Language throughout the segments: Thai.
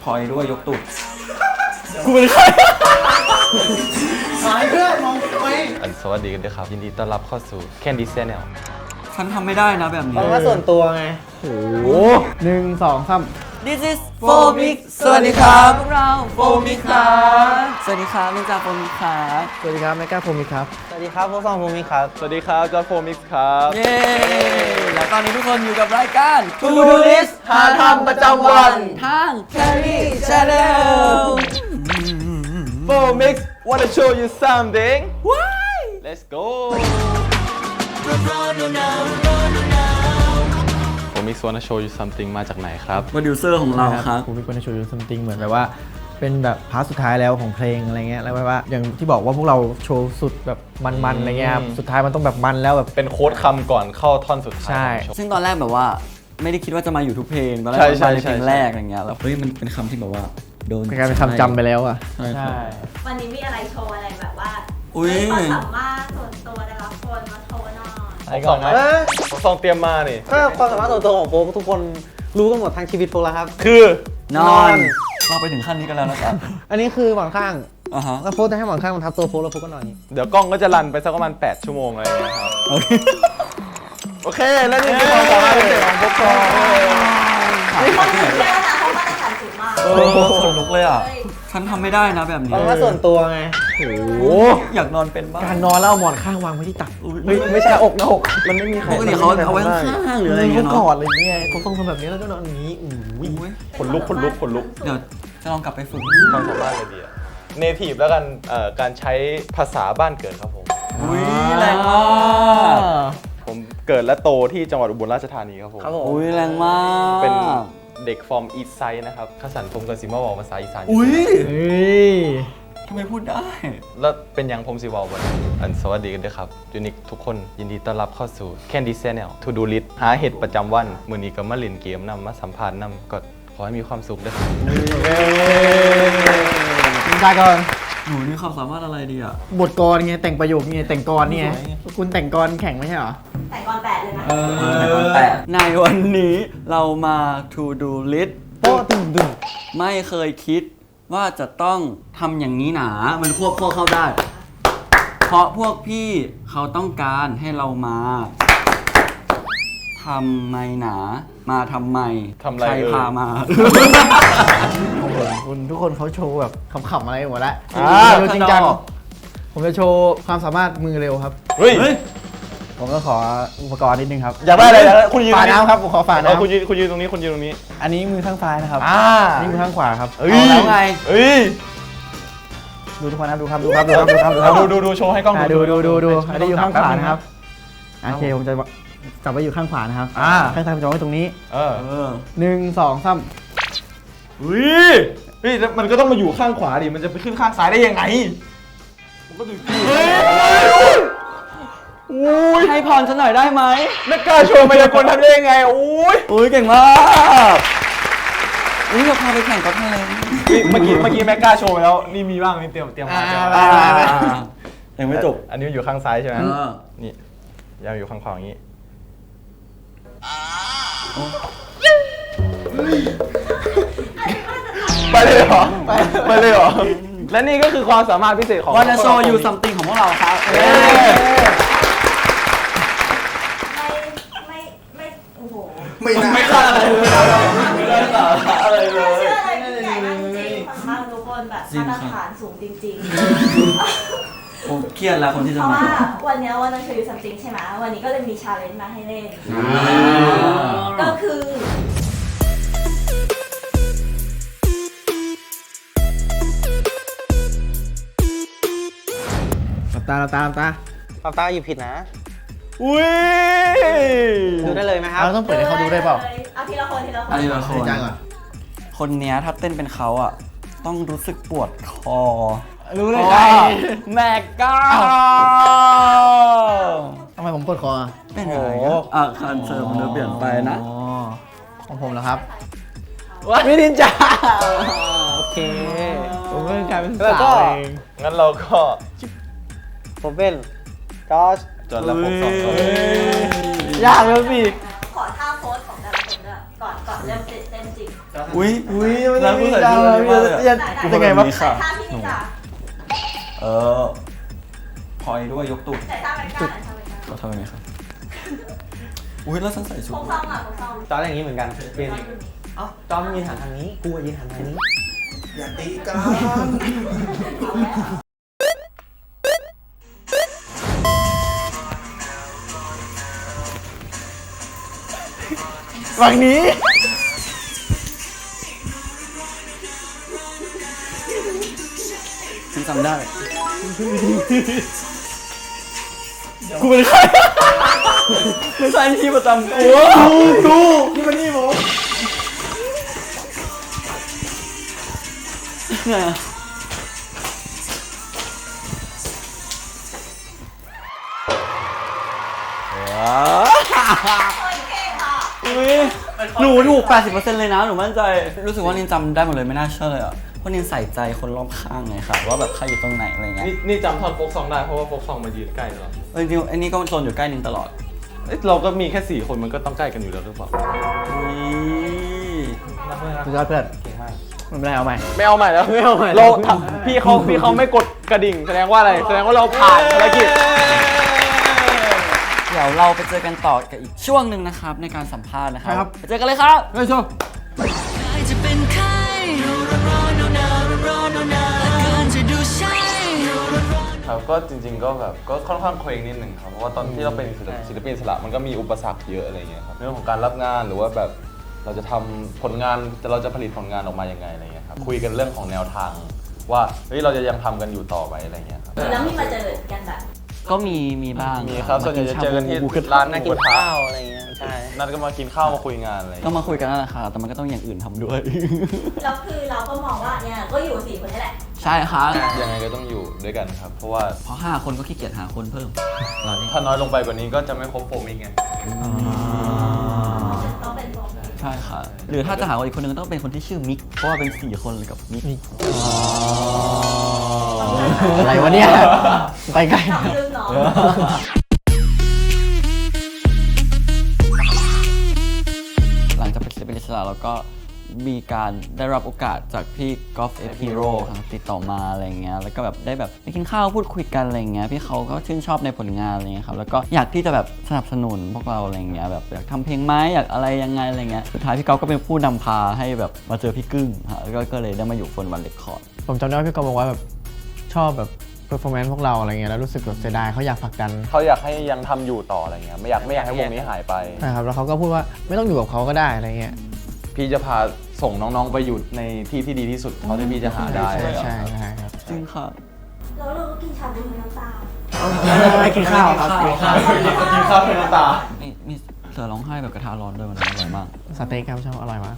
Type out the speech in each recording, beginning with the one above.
พอยด้วยยกตุด กูเป็นใคร หายเพื่อนมองไป สวัสดีกันด้วยครับยินดีต้อนรับเข้าสู่ Candy Channel ฉันทำไม่ได้นะแบบนี้ เพราะว่าส่วนตัวไง โอ้ 1 2 3 This is Fomix สวัสดีครับพวกเรา Fomix ครับสวัสดีครับนินจา Fomix ครับ สวัสดีครับแมกกาโฟมิครับ สวัสดีครับพวกซองโฟมิครับ สวัสดีครับจอร์จโฟมิกส์ครับ เย้และตอนนี้ทุกคนอยู่กับรายการ To Do List หาทำประจำวัน ทาง Candy Channel Fomix wanna show you something Why Let's go Fomix wanna show you something มาจากไหนครับ โปรดิวเซอร์ของเราครับ ผมเป็นคนโชว์ยูซัมติงเหมือนแบบว่าเป็นแบบพาร์ทสุดท้ายแล้วของเพลงอะไรเงี้ยแล้วแบบว่าอย่างที่บอกว่าพวกเราโชว์สุดแบบมันๆอะไรเงี้ยครับสุดท้ายมันต้องแบบมันแล้วแบบ เป็นโค้ดคำก่อนเข้าท่อนสุดท้าย ใช่ ของโชว์ ซึ่งตอนแรกแบบว่าไม่ได้คิดว่าจะมาอยู่ทุกเพลงตอนแรก ใช่ มาใน ใช่ เพลงแรกอะไรเงี้ยแล้วเฮ้ยมันเป็นคำที่แบบว่าโดน เป็นการเป็นคำจำไปแล้วอ่ะ ใช่ครับ วันนี้มีอะไรโชว์อะไรแบบว่า อุ๊ย ความสามารถส่วนตัวแต่ละคนมาโชว์หน่อย ไอ้ก่อนนะผมซองเตรียมมานี่ ก็ความสามารถส่วนตัวของโฟกทุกคนรู้กันหมดทั้งชีวิตโฟกแล้วครับ คือ นอนเราไปถึงขั้นนี้กันแล้วนะครับ อันนี้คือหมอนข้าง อ่าฮะ แล้วโฟกจะให้หมอนข้างมันทับตัวโฟกแล้วโฟกก็นอนอย่างนี้ เดี๋ยวกล้องก็จะรันไปสักประมาณ8 ชั่วโมงอะไรอย่างเงี้ยครับ โอเค แล้วนี่คือความสามารถพิเศษของพวกเรา คนอื่นเยอะนะเขามาตรฐานสูงมาก โอ้ขนลุกเลยอ่ะ ฉันทำไม่ได้นะแบบนี้ ความสามารถส่วนตัวไง โอ้อยากนอนเป็นบ้าง การนอนแล้วเอาหมอนข้างวางไว้ที่ตักไม่ใช่อกนะอกมันไม่มีใคร ปกติเขาเอาไว้ข้างๆหรืออะไร เงี้ เงี้ ย ย กอ เนาะ ดอะไรเงี้ยเขาต้องทำแบบนี้แล้วก็นอนอย่างนี้อุ้ย ขนลุก เดี๋ยวจะลองกลับไปฝึก ความสามารถเลยดีอะเนทีฟแล้วกันการใช้ภาษาบ้านเกิดครับผม อุ้ยแรงมาก ผมเกิดและโตที่จังหวัดอุบลราชธานีครับผม ครับผม อุ้ยแรงมาก เป็นเด็กฟอร์มอีสไซด์นะครับขสันผมกับซิมาบอกภาษาอีสาน อุ้ย เฮ้ย ทำไมพูดได้ แล้วเป็นยังผมซิวาวันสวัสดีกันด้วยครับยูนิคทุกคนยินดีต้อนรับเข้าสู่ Candy Channel To Do List หาเห็ดประจำวันมื้อนี้ก็มาเล่นเกมนำมาสัมภาษณ์นำก็ขอให้มีความสุขด้วยครับ คุณชายก่อน หนูนี่ความสามารถอะไรดีอ่ะ บทกรไงแต่งประโยคไงแต่งกรนี่ไงคุณแต่งกรแข่งไม่ใช่เหรอ แต่ก่อนแปดเลยนะ แต่ในวันนี้เรามา To Do List โป๊ะตึงตึง ไม่เคยคิดว่าจะต้องทำอย่างนี้หนา มันควบคู่เข้าได้ เพราะพวกพี่เขาต้องการให้เรามาทำไมหนา มาทำไม ทำอะไร ใคร เอ่ย พามา ของผมคุณทุกคนเขาโชว์แบบขำๆอะไรหมดแล้ว อ่า โชว์จริงจังผมจะโชว์ความสามารถมือเร็วครับ เฮ้ย ผมก็ขออุปกรณ์นิดนึงครับ อยากได้อะไรนะคุณยืน ฝาน้ำครับผมขอฝา เอา น้ำ คุณยืนตรงนี้คุณยืนตรงนี้ อันนี้มือข้างซ้ายนะครับ อ่า นี่มือข้างขวาครับ เอ้ย เอาแล้วไง เอ้ย ดูทุกคนนะดูครับดูครับดูครับดูครับดูครับ ดูโชว์ให้กล้อง ดูอันนี้อยู่ข้างขวานะครับโอเคผมจะจับไว้อยู่ข้างขวานะครับข้างซ้ายผมจะไว้ตรงนี้ เออ 1 2 3 เฮ้ยมันก็ต้องมาอยู่ข้างขวาดิมันจะไปขึ้นข้างซ้ายได้ยังไงมันก็ดูเฮ้ย ให้พรฉันหน่อยได้ไหม นักกล้าโชว์มายากลทำได้ยังไงโอ้ย อุ้ยเก่งมากอุ้ยเราพาไปแข่งก็ทะเล เมื่อกี้แม็กกล้าโชว์ไปแล้วนี่มีบ้างนี่เตรียมมา ยังไม่จบ อันนี้อยู่ข้างซ้ายใช่ไหม เออ นี่ยังอยู่ข้างขวาอย่างนี้ไปเลยเหรอไปเลยเหรอและนี่ก็คือความสามารถพิเศษของ วันจะโชว์ยูซัมติงของพวกเราครับ ไม่โอ้โห ไม่คาดอะไรเลยไม่ได้สาระอะไรเล ไม่ ย เชื่ออะไรที่ไหนนะจริงๆความสามารถทุกคนแบบมาตรฐานสูงจริง ผมเครียดแล้วคนที่ ๆ จะ เพราะ มา ว่าวันนี้วันนั้นคือซัมติงใช่ไหมวันนี้ก็เลยมีชาเลนจ์มาให้เล่น ก็คือตาตาหยิบผิดนะ อุ้ย ดูได้เลยไหมครับเราต้องเปิดให้เขาดูได้เปล่า เอาทีละคนทีละคน อันนี้ละคน จ้างก่อน คนเนี้ยถ้าเต้นเป็นเขาอ่ะ ต้องรู้สึกปวดคอ รู้เลยใคร แม็กก้า ทำไมผมปวดคอ เป็นอะไรคอนเสิร์ตมันจะเปลี่ยนไปนะ อ๋อของผมเหรอครับไม่ดินจ้าโอเคผมก็กลายเป็นสาวเอง งั้นเราก็ ผมเป็นจอร์จ จนแล้วผมสองคน ยากเลยสิ ขอท่าโพสของแต่ละคนด้วยก่อนเริ่มเต้นจริง อุ้ย ไม่ ร้านผู้ใส่ชุดอะไรมากเลยอะ ยังไงวะ นี่ค่ะ ท่าพี่นิจ้ะ พลอยด้วยยกตุก แต่ท่าแบงค์กันท่าแบงค์กัน เราทำยังไงครับอุ้ยแล้วฉันใส่ชุด โค้งซองอ่ะโค้งซอง จออย่างนี้เหมือนกันเป็นเอ้าจอมยืนหันทางนี้กูยืนหันทางนี้ อย่าตีกัน ฝั่งนี้ ฉันจำได้ กูเป็นใคร ไม่ใช่ที่ประจำกูนี่มันนี่ผมไงอะอุ๊ยหนูถูก 80% เลยนะ หนูมั่นใจ รู้สึกว่านินจำได้หมดเลยไม่น่าเชื่อเลยอ่ะเพราะนินใส่ใจคนรอบข้างไงค่ะว่าแบบใครอยู่ตรงไหนอะไรเงี้ย นี่จำท่อนโฟกซองได้เพราะว่าโฟกซองมายืนใกล้เรา จริงๆไอ้นี่ก็โซนอยู่ใกล้นินตลอด เราก็มีแค่4คนมันก็ต้องใกล้กันอยู่แล้วหรือเปล่า สุดยอดเพื่อนเก่งมากไม่เป็นไรเอาใหม่ ไม่เอาใหม่แล้ว ไม่เอาใหม่ เราทำพี่เขาไม่กดกระดิ่งแสดงว่าอะไรแสดงว่าเราผ่านภารกิจ เดี๋ยวเราไปเจอกันต่อกับอีกช่วงหนึ่งนะครับในการสัมภาษณ์นะครับ ครับ ไปเจอกันเลยครับ เฮ้ยโชว์ จะเป็นไข้ร้อนๆหนาวๆร้อนๆหนาวๆอาการจะดูใช่ ครับก็จริงๆก็แบบก็ค่อนข้างเคว้งนิดหนึ่งครับเพราะว่าตอนที่เราเป็นศิลปินอิสระมันก็มีอุปสรรคเยอะอะไรเงี้ยครับเรื่องของการรับงานหรือว่าแบบเราจะทำผลงานเราจะผลิตผลงานออกมายังไงอะไรเงี้ยครับคุยกันเรื่องของแนวทาง ว่าเฮ้ยเราจะยังทำกันอยู่ต่อไปอะไรเงี้ยครับ แล้วมีมาเจอกันแบบ ก็มีบ้าง มีครับส่วนใหญ่จะเจอกันที่ มา ร้าน น่ากินข้าวอะไรเงี้ยใช่ นัดก็มากินข้าวมาคุยงานอะไร ก็ เงี้ย มาคุยกันนั่นแหละค่ะแต่มันก็ต้องอย่างอื่นทำด้วย แล้วคือเราก็มองว่าเนี่ยก็อยู่4คนนี่แหละ ใช่ครับ ยังไงก็ต้องอยู่ด้วยกันครับ เพราะว่า เพราะ5 คนก็ขี้เกียจหาคนเพิ่มเราเนี่ย ถ้าน้อยลงไปกว่านี้ก็จะไม่ครบโฟมิกไง ต้องเป็นโฟม ใช่ค่ะหรือถ้าจะหาคนอีกคนนึงต้องเป็นคนที่ชื่อมิกเพราะว่าเป็น4 คนเลยกับมิก อะไรวะเนี่ยไปไกล น้องลืมเนาะ หลังจากเป็นศิลปินอิสระแล้วก็มีการได้รับโอกาสจากพี่กอล์ฟเอฟฮีโร่ครับติดต่อมาอะไรเงี้ยแล้วก็แบบได้แบบไปกินข้าวพูดคุยกันอะไรเงี้ยพี่เขาก็ชื่นชอบในผลงานอะไรเงี้ยครับแล้วก็อยากที่จะแบบสนับสนุนพวกเราอะไรเงี้ยแบบอยากทำเพลงไหมอยากอะไรยังไงอะไรเงี้ยสุดท้ายพี่กอล์ฟก็เป็นผู้นำพาให้แบบมาเจอพี่กึ้งฮะก็เลยได้มาอยู่Phone One Record ผมจำได้ว่าพี่กอล์ฟบอกว่าแบบชอบแบบเพอร์ฟอร์แมนซ์พวกเราอะไรเงี้ยแล้วรู้สึกแบบเสียดายเขาอยากผลักดัน เขาอยากให้ยังทำอยู่ต่ออะไรเงี้ยไม่อยากให้วงนี้หายไป นะครับแล้วเขาก็พูดว่าไม่ต้องอยู่กับเขาก็ได้อะไรเงี้ย พี่จะพาส่งน้องๆไปอยู่ในที่ที่ดีที่สุดเท่าที่พี่จะหาได้ ใช่ครับ จริงค่ะ แล้วเราก็กินชาบูน้ำตาล ไปกินข้าวครับกินข้าว กินข้าวเป็นน้ำตา มีเสือร้องไห้แบบกระทะร้อนด้วยมันอร่อยมาก สเต็กครับชอบอร่อยมาก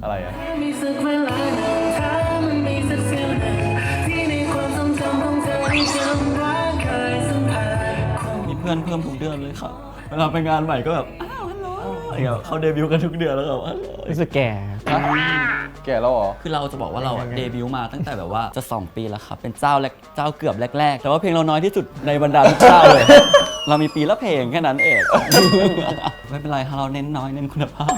อะไรอ่ะ มีสักเวลาหนึ่งถ้ามันมีสักเสี้ยวหนึ่งที่ในความทรงจำของเธอที่จำว่าเคยสัมผัส มีเพื่อนเพิ่มทุกเดือนเลยค่ะเวลาไปงานใหม่ก็แบบอ้าวฮัลโหลอะไรเงี้ยเขาเดบิวต์กันทุกเดือนแล้วแบบฮัลโหล รู้สึกแก่ แก่แล้วเหรอ คือเราจะบอกว่าเราอะเดบิวต์มาตั้งแต่แบบว่าจะ 2 ปีแล้วครับ เป็นเจ้าเกือบแรกๆ แต่ว่าเพลงเราน้อยที่สุดในบรรดาทุกเจ้าเลย เรามีปีละเพลงแค่นั้นเอง ไม่เป็นไรค่ะเราเน้นน้อยเน้นคุณภาพ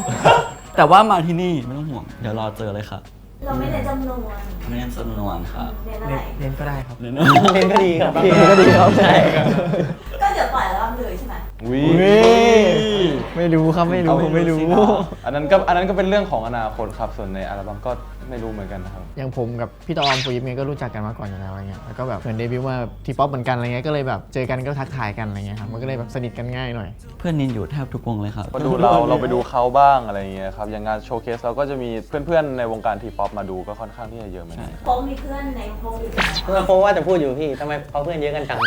แต่ว่ามาที่นี่ไม่ต้องห่วง เดี๋ยวรอเจอเลยค่ะ เราไม่ได้จำนวน ไม่เน้นจำนวนค่ะ เรียนอะไร เล่นก็ได้ครับ เน้น เล่นก็ดีครับเล่นก็ดีครับใช่ ก็เดี๋ยวปล่อยแล้วเลยใช่ไหม วิ ไม่รู้ครับไม่รู้ไม่รู้ อันนั้นก็เป็นเรื่องของอนาคตครับ ส่วนในอัลบั้มก็ไม่รู้เหมือนกันนะครับ อย่างผมกับพี่ตอมปุยิปเนี่ยก็รู้จักกันมาก่อนอยู่แล้วอะไรเงี้ยแล้วก็แบบเหมือนเดบิวต์มาทีป๊อปเหมือนกันอะไรเงี้ยก็เลยแบบเจอกันก็ทักทายกันอะไรเงี้ยครับมันก็เลยแบบสนิทกันง่ายหน่อย เพื่อนนินอยู่แทบทุกวงเลยครับ ก็ดูเราไปดูเขาบ้างอะไรอย่างเงี้ยครับ อย่างงานโชว์เคสเราก็จะมีเพื่อนๆในวงการทีป๊อปมาดูก็ค่อนข้างที่จะเยอะเหมือนกัน โฟมมีเพื่อนในโฟมอยู่ เพื่อนเขาว่าจะพูดอยู่พี่ทำไมเขาเพื่อนเยอะกันจัง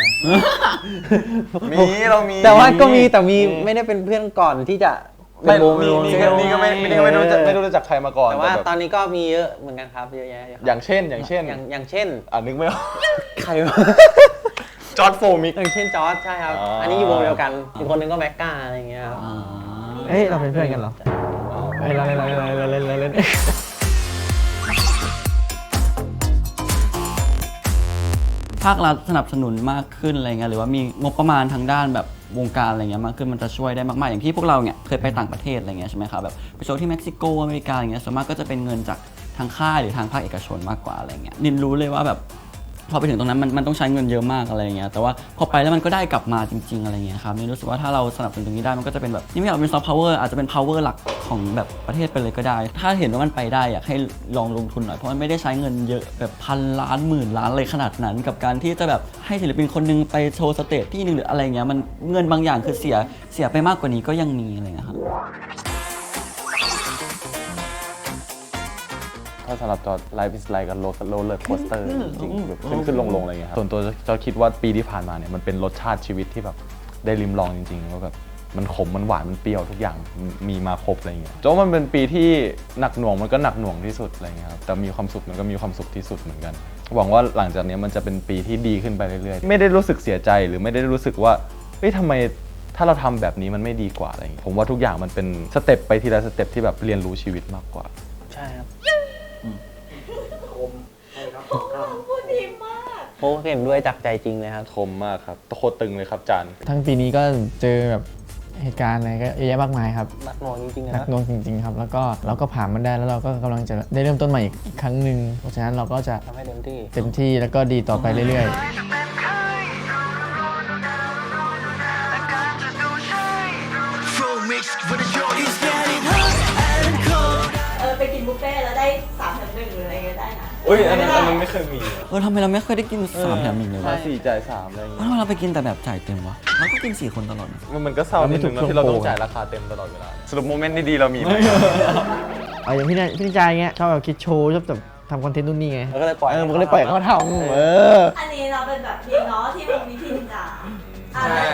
เรามี แต่ว่าก็มีแต่มีไม่ได้เป็นเพื่อนก่อนที่จะ ไม่รู้นี่ก็ไม่รู้จักใครมาก่อน แต่ว่า บบ ตอนนี้ก็มีเยอะเหมือนกันครับเยอะแยะเยอะครับ อย่างเช่น อย่างเช่น นึกไม่ออก ใครวะ จอร์ดโฟมิก อย่างเช่นจอร์จใช่ครับ อ๋ออั อันนี้อยู่วงเดียวกันอีกคนนึงก็แม็กกาอะไรอย่างเงี้ยครับ อ๋อ เฮ้ยเราเป็นเพื่อนกันเหรอเฮ้ยเราเล่น ภาครัฐสนับสนุนมากขึ้นอะไรเงี้ยหรือว่ามีงบประมาณทางด้านแบบ วงการอะไรเงี้ยมากขึ้นมันจะช่วยได้มากๆอย่างที่พวกเราเนี่ยเคยไปต่างประเทศอะไรเงี้ยใช่ไหมครับแบบไปโชว์ที่เม็กซิโกอเมริกาอย่างเงี้ยส่วนมากก็จะเป็นเงินจากทางค่ายหรือทางภาคเอกชนมากกว่าอะไรเงี้ยนินรู้เลยว่าแบบพอไปถึงตรงนั้นมันต้องใช้เงินเยอะมากอะไรเงี้ยแต่ว่าพอไปแล้วมันก็ได้กลับมาจริงๆอะไรเงี้ยครับนี่รู้สึกว่าถ้าเราสนับสนุนตรงนี้ได้มันก็จะเป็นแบบนี่ไม่อยากเป็นซอฟต์พาวเวอร์อาจจะเป็นพาวเวอร์หลักของแบบประเทศไปเลยก็ได้ถ้าเห็นว่ามันไปได้อยากให้ลองลงทุนหน่อยเพราะมันไม่ได้ใช้เงินเยอะแบบพันล้านหมื่นล้านเลยขนาดนั้นกับการที่จะแบบให้ศิลปินคนนึงไปโชว์สเตจที่นึงหรืออะไรเงี้ยมันเงินบางอย่างคือเสียไปมากกว่านี้ก็ยังมีอะไรเงี้ยครับ ถ้าสำหรับจอไลฟ์สไลด์กับโรลเลอร์โคสเตอร์จริงๆแบบขึ้นลงอะไรอย่างเงี้ยครับส่วนตัวจอคิดว่าปีที่ผ่านมาเนี่ยมันเป็นรสชาติชีวิตที่แบบได้ลิ้มลองจริงๆว่าแบบมันขมมันหวานมันเปรี้ยวทุกอย่างมีมาครบอะไรเงี้ยจอมันเป็นปีที่หนักหน่วงมันก็หนักหน่วงที่สุดอะไรเงี้ยครับแต่มีความสุขมันก็มีความสุขที่สุดเหมือนกันหวังว่าหลังจากนี้มันจะเป็นปีที่ดีขึ้นไปเรื่อยๆไม่ได้รู้สึกเสียใจหรือไม่ได้รู้สึกว่าเฮ้ยทำไมถ้าเราทำแบบนี้มันไม่ดีกว่าอะไรเงี้ยผมว่าทุกอย่างมันเป็นสเต็ปไปทีละสเต็ปที่แบบเรียนรู้ชีวิตมากกว่า ใช่ครับ พูดดีมาก โอ้เห็นด้วยจากใจจริงเลยครับ คมมากครับโคตรตึงเลยครับจาน ทั้งปีนี้ก็เจอแบบเหตุการณ์อะไรก็เยอะแยะมากมายครับ หนักหน่วงจริงๆ หนั นะ กหน่วงจริงๆครับแล้วก็เราก็ผ่านมันได้แล้วเราก็กำลังจะได้เริ่มต้นใหม่อีกครั้งหนึ่งเพราะฉะนั้นเราก็จะ ทำให้เต็มที่ เต็มที่แล้วก็ดีต่อไปเรื่อยๆ ไปกินบุฟเฟ่ต์แล้วได้3 แถม 1หรืออะไรเงี้ยได้นะ เอ้ยอันนั้นไม่เคยมี ทำไมเราไม่เคยได้กิน3 แถม 1เลยวะ 4 จ่าย 3อะไรอย่างเงี้ย ทำไมเราไปกินแต่แบบจ่ายเต็มวะเราก็กิน4 คนตลอดนะ มันก็เศร้านิดนึงนะที่เราต้องจ่ายราคาเต็มตลอดเวลาสรุปโมเมนต์ดีๆเรามีไหม เอาอย่างพี่นิจายเงี้ยชอบแบบคิดโชว์ชอบแบบทำคอนเทนต์นู่นนี่ไง มันก็เลยปล่อย มันก็เลยปล่อยเขาทำอันนี้เราเป็นแบบดีเนาะที่วงมีพินจา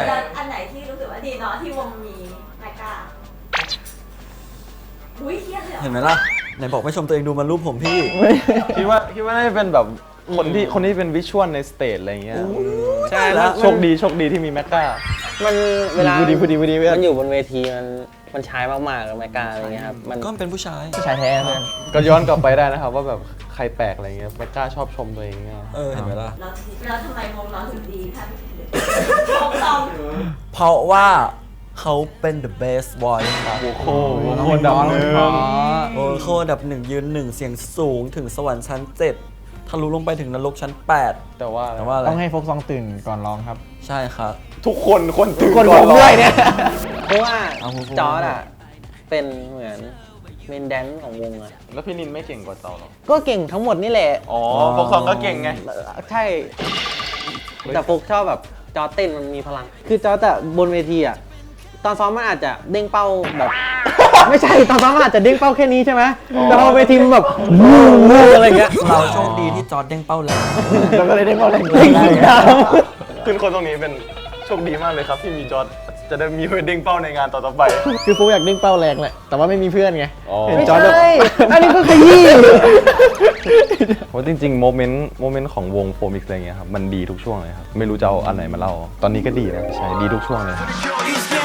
แล้วอันไหนที่รู้สึกว่าดีเนาะที่วงมีแมกกาอุ้ยเครียดเลยเหรอ เห็นไหมล่ะไหนบอกไม่ชมตัวเองดูมารูปผมพี่ คิดว่าน่าจะเป็นแบบคนที่เป็นวิชวลในสเตจอะไรเงี้ย ใช่ แล้ว โชคดีที่มีแมกกา มันเวลา พูดดี มันอยู่บนเวทีมันใช้มากๆกับแมกกาอะไรเงี้ยครับมัน ก็เป็นผู้ชาย ผู้ชายแท้เพื่อน ก็ย้อนกลับไปได้นะครับว่าแบบใครแปลกอะไรเงี้ยแมกกาชอบชมตัวเองเนี่ย เห็นไหมล่ะ แล้วทำไมวงเราถึงดีคะวงเรา เพราะว่าเขาเป็น the best voice ครับ โอ้โหโคตรดับเลย โอ้โหอันดับ 1 ยืน 1 เสียงสูงถึงสวรรค์ชั้น 7 ทะลุลงไปถึงนรกชั้น 8 แต่ว่า แต่ว่าอะไร ต้องให้โฟกซองตื่นก่อนร้องครับ ใช่ครับ ทุกคนตื่น คน ก่ ผ อน ม ร้อง ด้วยเนี่ย เพราะว่า เอาพูด จอร์ดอะเป็นเหมือนเมนแดนซ์ของวงอะ แล้วพี่นินไม่เก่งกว่าเต่าหรอ ก็เก่งทั้งหมดนี่แหละ อ๋อพวกซองก็เก่งไง ใช่ แต่ฟุกชอบแบบจอร์จเต้นมันมีพลัง คือจอร์จแต่บนเวทีอะตอนซ้อมมันอาจจะเด้งเป้าแบบ ไม่ใช่ตอนซ้อมมันอาจจะเด้งเป้าแค่นี้ใช่ไหมแต่พอเวทีมันแบบอะไรเงี้ย เราโชคดีที่จอร์ดเด้งเป้าแรง เราก็เลยได้มาแรง เด้งยาว ขึ้นคนตรงนี้เป็นโชคดีมากเลยครับที่มีจอร์ดจะได้มีเวดดิ้งเป้าในงานต่อๆไป คือโฟกอยากเด้งเป้าแรงแหละแต่ว่าไม่มีเพื่อนไง อ๋อ เห็น ไม่ จอร์ดแบบ ใช่อันนี้ก็ขยี้ เพราะจริงๆโมเมนต์ของวงโฟมิกอะไรเงี้ยครับมันดีทุกช่วงเลยครับไม่รู้จะเอาอันไหนมาเล่าตอนนี้ก็ดีนะใช่ดีทุกช่วงเลยครับ It's